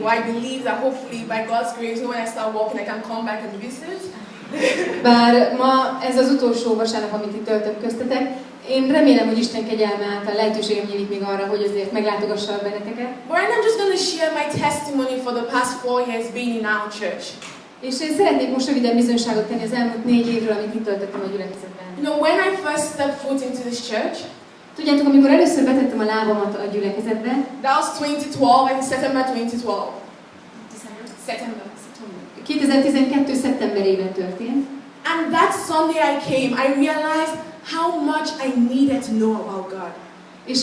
but I believe that hopefully by God's grace, when I start walking, I can come back and visit. Bár ma ez az utolsó vasárnap, amit itt töltök köztetek, én remélem, hogy Isten kegyelme által lehetőségem nyílik még arra, hogy azért meglátogassalak benneteket. But I'm just going to share my testimony for the past 4 years being in our church. És én szeretnék most röviden bizonyságot tenni az elmúlt 4 évről, amit itt töltöttem a gyülekezetben. You know, when I first stepped foot into this church, tudjátok, amikor először betettem a lábamat a gyülekezetbe, that was 2012, I think September 2012. September. 2012. szeptemberében történt. And that Sunday I came, I realized how much I needed to know about God. És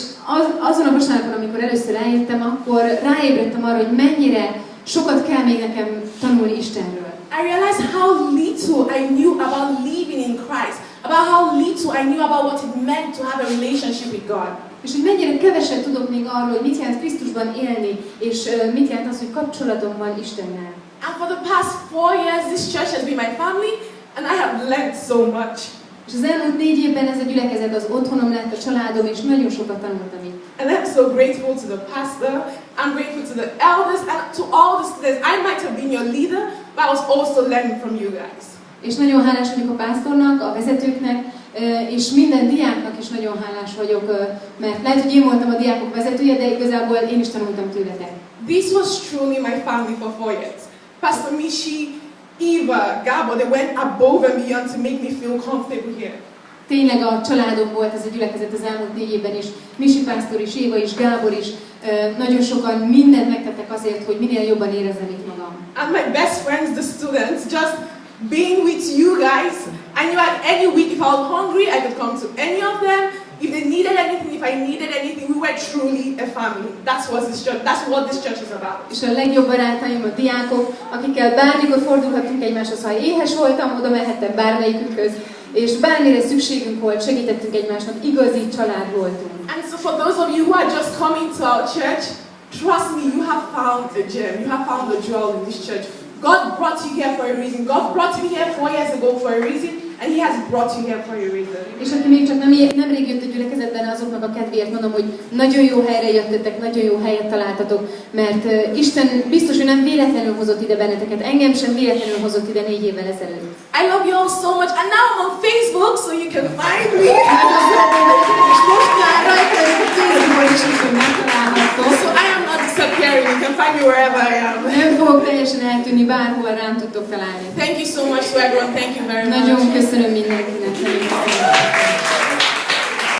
azon a vasárnapon, amikor először eljöttem, akkor ráébredtem arra, hogy mennyire sokat kell még nekem tanulni Istenről. I realized how little I knew about living in Christ, about how little I knew about what it meant to have a relationship with God. És hogy mennyire keveset tudok még arról, hogy mit jelent Krisztusban élni, és mit jelent az, hogy kapcsolatom van Istennel. And for the past 4 years, this church has been my family, and I have learned so much. És az elmúlt 4 évben ez a gyülekezet az otthonom lett, a családom, és nagyon sokat tanultam itt. And I'm so grateful to the pastor, I'm grateful to the elders, and to all the students. I might have been your leader, but I was also learning from you guys. És nagyon hálás vagyok a pásztornak, a vezetőknek, és minden diáknak is nagyon hálás vagyok, mert lehet, hogy én voltam a diákok vezetője, de igazából én is tanultam tőletek. This was truly my family for 4 years. Pastor Mishi, Eva, Gabo, they went above and beyond to make me feel comfortable here. Tényleg a családom volt ez a gyülekezet az elmúlt 4 évben is. Misi pásztor is, Éva is, Gábor is. Nagyon sokan mindent megtettek azért, hogy minél jobban érezzem itt magam. And my best friends, the students, just being with you guys. I knew any week if I was hungry, I could come to any of them. If they needed anything, if I needed anything, we were truly a family. That's what this church is about. És a legjobb barátaim, a diákok, akikkel bármikor fordulhattunk egymáshoz, ha éhes voltam, oda mehettem bármelyikünkhöz, és bármire szükségünk volt, segítettünk egymásnak, igazi család voltunk. And so for those of you who are just coming to our church, trust me, you have found a gem, you have found a jewel in this church. God brought you here for a reason. God brought you here 4 years ago for a reason, and He has brought you here for a reason. És aki még csak nemrég jött a gyülekezetben, azoknak a kedvéért mondom, hogy nagyon jó helyre jöttetek, nagyon jó helyet találtatok, mert Isten biztos, hogy nem véletlenül hozott ide benneteket, engem sem véletlenül hozott ide 4 évvel ezelőtt. I love you all so much, and now I'm on Facebook, so you can find me. És most már rajta Facebookon is megtalálható. So I am not disappearing. You can find me wherever I am. Nem fogok teljesen eltűnni, bárhol rám tudtok találni. Thank you so much to everyone. Thank you very much. Nagyon köszönöm mindenkinek. Nagyon köszönöm.